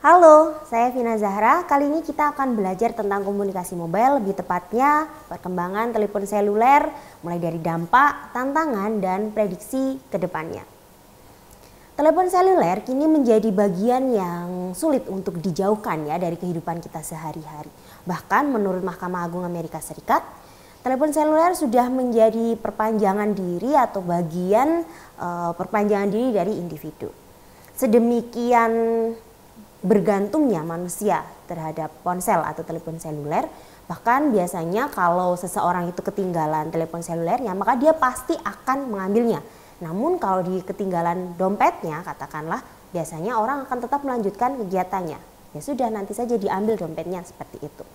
Halo, saya Vina Zahra. Kali ini kita akan belajar tentang komunikasi mobile, lebih tepatnya perkembangan telepon seluler, mulai dari dampak, tantangan, dan prediksi ke depannya. Telepon seluler kini menjadi bagian yang sulit untuk dijauhkan ya dari kehidupan kita sehari-hari. Bahkan menurut Mahkamah Agung Amerika Serikat, telepon seluler sudah menjadi perpanjangan diri atau bagian perpanjangan diri dari individu. Sedemikian bergantungnya manusia terhadap ponsel atau telepon seluler, bahkan biasanya kalau seseorang itu ketinggalan telepon selulernya, maka dia pasti akan mengambilnya. Namun kalau di ketinggalan dompetnya, katakanlah, biasanya orang akan tetap melanjutkan kegiatannya. Ya sudah, nanti saja diambil dompetnya, seperti itu.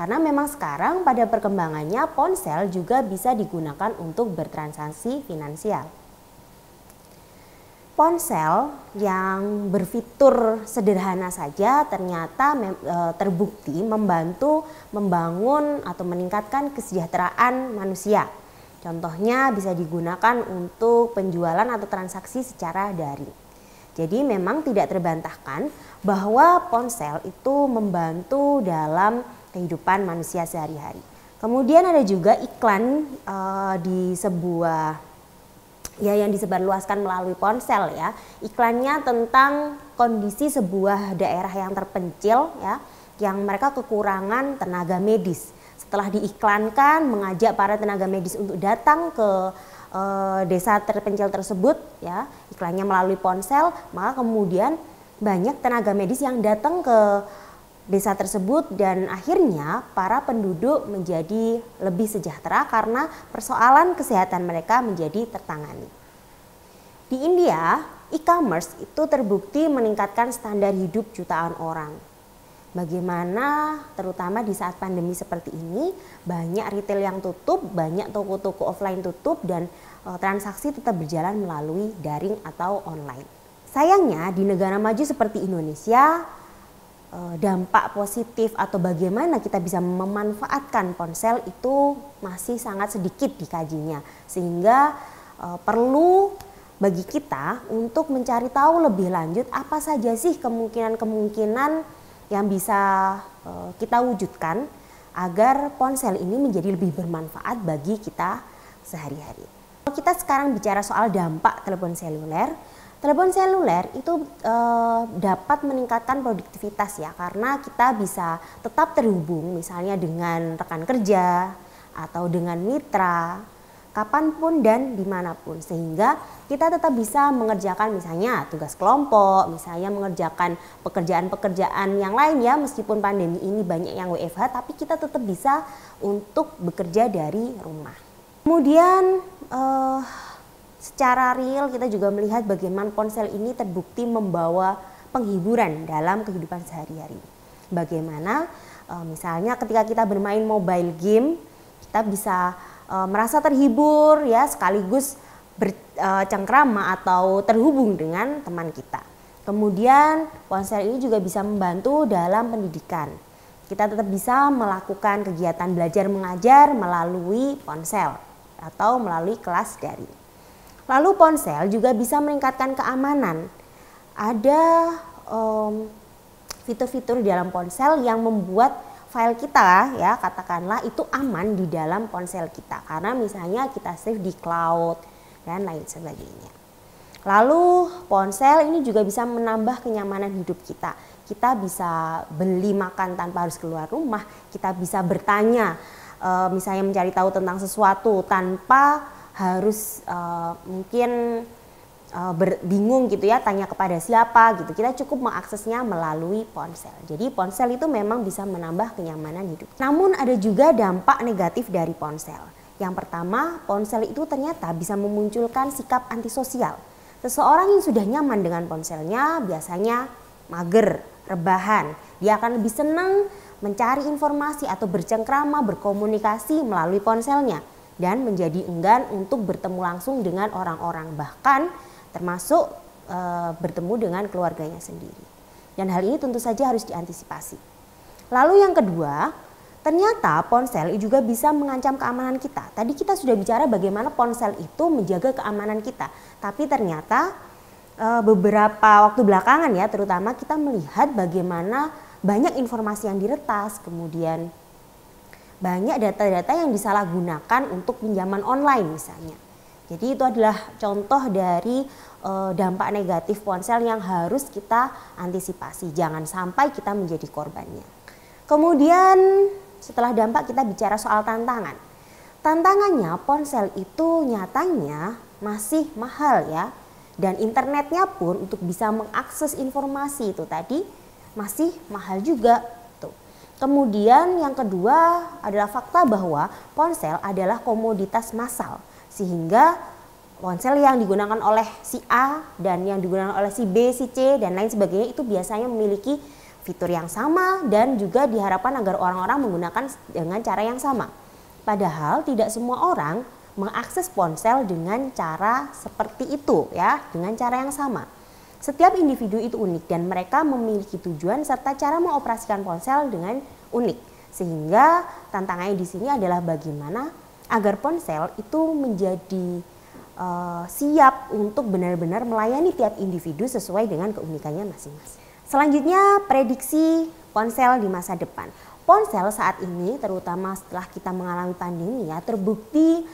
Karena memang sekarang pada perkembangannya ponsel juga bisa digunakan untuk bertransaksi finansial. Ponsel yang berfitur sederhana saja ternyata terbukti membantu membangun atau meningkatkan kesejahteraan manusia. Contohnya bisa digunakan untuk penjualan atau transaksi secara daring. Jadi memang tidak terbantahkan bahwa ponsel itu membantu dalam kehidupan manusia sehari-hari. Kemudian ada juga iklan di sebuah yang disebarluaskan melalui ponsel ya. Iklannya tentang kondisi sebuah daerah yang terpencil ya, yang mereka kekurangan tenaga medis. Setelah diiklankan mengajak para tenaga medis untuk datang ke desa terpencil tersebut ya, iklannya melalui ponsel, maka kemudian banyak tenaga medis yang datang ke desa tersebut dan akhirnya para penduduk menjadi lebih sejahtera karena persoalan kesehatan mereka menjadi tertangani. Di India, e-commerce itu terbukti meningkatkan standar hidup jutaan orang. Bagaimana terutama di saat pandemi seperti ini, banyak retail yang tutup, banyak toko-toko offline tutup dan transaksi tetap berjalan melalui daring atau online. Sayangnya di negara maju seperti Indonesia, dampak positif atau bagaimana kita bisa memanfaatkan ponsel itu masih sangat sedikit dikajinya, sehingga perlu bagi kita untuk mencari tahu lebih lanjut apa saja sih kemungkinan-kemungkinan yang bisa kita wujudkan agar ponsel ini menjadi lebih bermanfaat bagi kita sehari-hari. Kalau kita sekarang bicara soal dampak telepon seluler itu dapat meningkatkan produktivitas ya, karena kita bisa tetap terhubung misalnya dengan rekan kerja atau dengan mitra kapanpun dan dimanapun, sehingga kita tetap bisa mengerjakan misalnya tugas kelompok, misalnya mengerjakan pekerjaan-pekerjaan yang lain ya, meskipun pandemi ini banyak yang WFH tapi kita tetap bisa untuk bekerja dari rumah. Kemudian secara real kita juga melihat bagaimana ponsel ini terbukti membawa penghiburan dalam kehidupan sehari-hari. Bagaimana misalnya ketika kita bermain mobile game, kita bisa merasa terhibur ya, sekaligus bercengkrama atau terhubung dengan teman kita. Kemudian ponsel ini juga bisa membantu dalam pendidikan. Kita tetap bisa melakukan kegiatan belajar mengajar melalui ponsel atau melalui kelas daring. Lalu ponsel juga bisa meningkatkan keamanan. Ada fitur-fitur di dalam ponsel yang membuat file kita ya, katakanlah itu aman di dalam ponsel kita, karena misalnya kita save di cloud dan lain sebagainya. Lalu ponsel ini juga bisa menambah kenyamanan hidup kita. Kita bisa beli makan tanpa harus keluar rumah, kita bisa bertanya misalnya mencari tahu tentang sesuatu tanpa harus mungkin bingung gitu ya, tanya kepada siapa gitu. Kita cukup mengaksesnya melalui ponsel. Jadi ponsel itu memang bisa menambah kenyamanan hidup. Namun ada juga dampak negatif dari ponsel. Yang pertama, ponsel itu ternyata bisa memunculkan sikap antisosial. Seseorang yang sudah nyaman dengan ponselnya biasanya mager, rebahan. Dia akan lebih senang mencari informasi atau bercengkrama, berkomunikasi melalui ponselnya dan menjadi enggan untuk bertemu langsung dengan orang-orang, bahkan termasuk bertemu dengan keluarganya sendiri. Dan hal ini tentu saja harus diantisipasi. Lalu yang kedua, ternyata ponsel juga bisa mengancam keamanan kita. Tadi kita sudah bicara bagaimana ponsel itu menjaga keamanan kita, tapi ternyata beberapa waktu belakangan ya, terutama kita melihat bagaimana banyak informasi yang diretas, kemudian banyak data-data yang disalahgunakan untuk pinjaman online misalnya. Jadi itu adalah contoh dari dampak negatif ponsel yang harus kita antisipasi. Jangan sampai kita menjadi korbannya. Kemudian setelah dampak kita bicara soal tantangan. Tantangannya ponsel itu nyatanya masih mahal ya. Dan internetnya pun untuk bisa mengakses informasi itu tadi masih mahal juga. Tuh. Kemudian yang kedua adalah fakta bahwa ponsel adalah komoditas massal. Sehingga ponsel yang digunakan oleh si A dan yang digunakan oleh si B, si C dan lain sebagainya itu biasanya memiliki fitur yang sama dan juga diharapkan agar orang-orang menggunakan dengan cara yang sama. Padahal tidak semua orang mengakses ponsel dengan cara seperti itu ya, dengan cara yang sama. Setiap individu itu unik dan mereka memiliki tujuan serta cara mengoperasikan ponsel dengan unik. Sehingga tantangannya di sini adalah bagaimana agar ponsel itu menjadi siap untuk benar-benar melayani tiap individu sesuai dengan keunikannya masing-masing. Selanjutnya prediksi ponsel di masa depan. Ponsel saat ini terutama setelah kita mengalami pandemi ya terbukti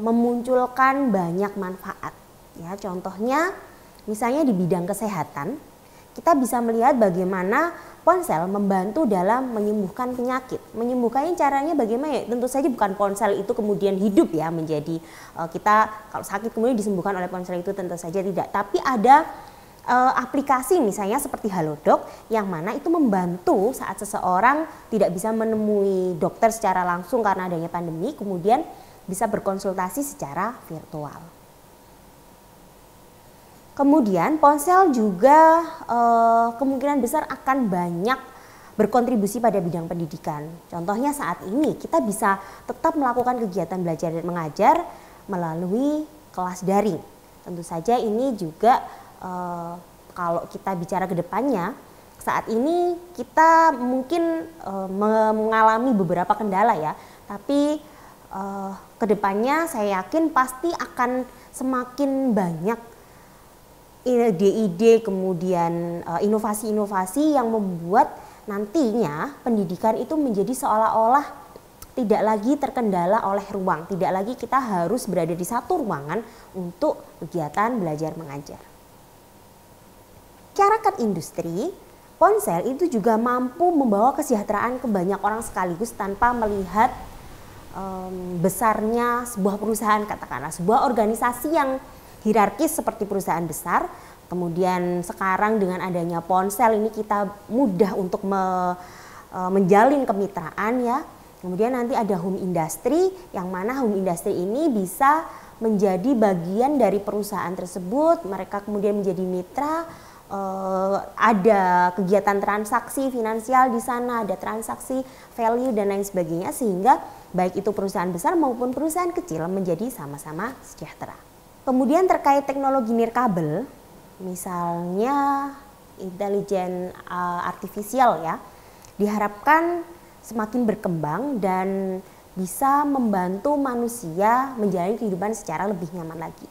memunculkan banyak manfaat. Ya, contohnya misalnya di bidang kesehatan, kita bisa melihat bagaimana ponsel membantu dalam menyembuhkan penyakit. Menyembuhkannya caranya bagaimana ya? Tentu saja bukan ponsel itu kemudian hidup ya menjadi kita kalau sakit kemudian disembuhkan oleh ponsel itu, tentu saja tidak. Tapi ada aplikasi misalnya seperti Halodoc yang mana itu membantu saat seseorang tidak bisa menemui dokter secara langsung karena adanya pandemi, kemudian bisa berkonsultasi secara virtual. Kemudian ponsel juga kemungkinan besar akan banyak berkontribusi pada bidang pendidikan. Contohnya saat ini kita bisa tetap melakukan kegiatan belajar dan mengajar melalui kelas daring. Tentu saja ini juga kalau kita bicara ke depannya, saat ini kita mungkin mengalami beberapa kendala ya, tapi kedepannya saya yakin pasti akan semakin banyak ide-ide kemudian inovasi-inovasi yang membuat nantinya pendidikan itu menjadi seolah-olah tidak lagi terkendala oleh ruang, tidak lagi kita harus berada di satu ruangan untuk kegiatan belajar mengajar. Masyarakat industri, ponsel itu juga mampu membawa kesejahteraan ke banyak orang sekaligus tanpa melihat besarnya sebuah perusahaan, katakanlah sebuah organisasi yang hierarkis seperti perusahaan besar. Kemudian sekarang dengan adanya ponsel ini kita mudah untuk menjalin kemitraan ya. Kemudian nanti ada home industry yang mana home industry ini bisa menjadi bagian dari perusahaan tersebut. Mereka kemudian menjadi mitra. Ada kegiatan transaksi finansial di sana, ada transaksi value dan lain sebagainya, sehingga baik itu perusahaan besar maupun perusahaan kecil menjadi sama-sama sejahtera. Kemudian terkait teknologi nirkabel, misalnya intelijen artifisial ya, diharapkan semakin berkembang dan bisa membantu manusia menjalani kehidupan secara lebih nyaman lagi.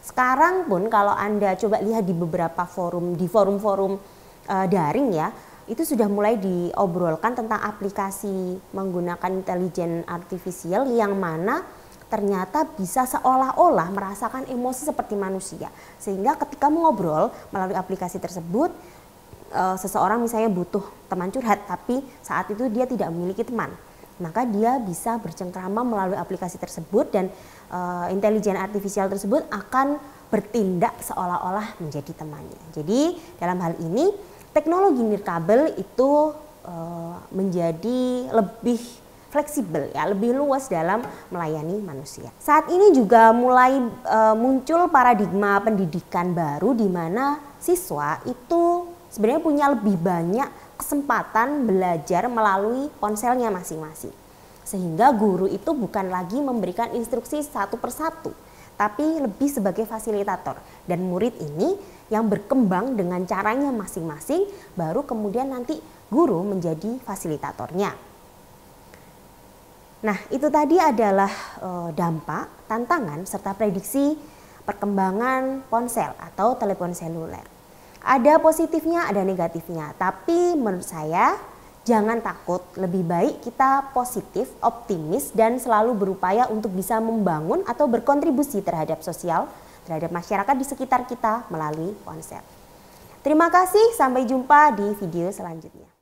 Sekarang pun kalau Anda coba lihat di beberapa forum, di forum-forum daring ya, itu sudah mulai diobrolkan tentang aplikasi menggunakan intelijen artifisial yang mana ternyata bisa seolah-olah merasakan emosi seperti manusia. Sehingga ketika mengobrol melalui aplikasi tersebut, seseorang misalnya butuh teman curhat tapi saat itu dia tidak memiliki teman, maka dia bisa bercengkrama melalui aplikasi tersebut dan intelijen artifisial tersebut akan bertindak seolah-olah menjadi temannya. Jadi dalam hal ini teknologi nirkabel itu menjadi lebih fleksibel ya, lebih luas dalam melayani manusia. Saat ini juga mulai muncul paradigma pendidikan baru di mana siswa itu sebenarnya punya lebih banyak kesempatan belajar melalui ponselnya masing-masing. Sehingga guru itu bukan lagi memberikan instruksi satu persatu, tapi lebih sebagai fasilitator. Dan murid ini yang berkembang dengan caranya masing-masing, baru kemudian nanti guru menjadi fasilitatornya. Nah, itu tadi adalah dampak, tantangan, serta prediksi perkembangan ponsel atau telepon seluler. Ada positifnya, ada negatifnya, tapi menurut saya jangan takut, lebih baik kita positif, optimis, dan selalu berupaya untuk bisa membangun atau berkontribusi terhadap sosial, terhadap masyarakat di sekitar kita melalui ponsel. Terima kasih, sampai jumpa di video selanjutnya.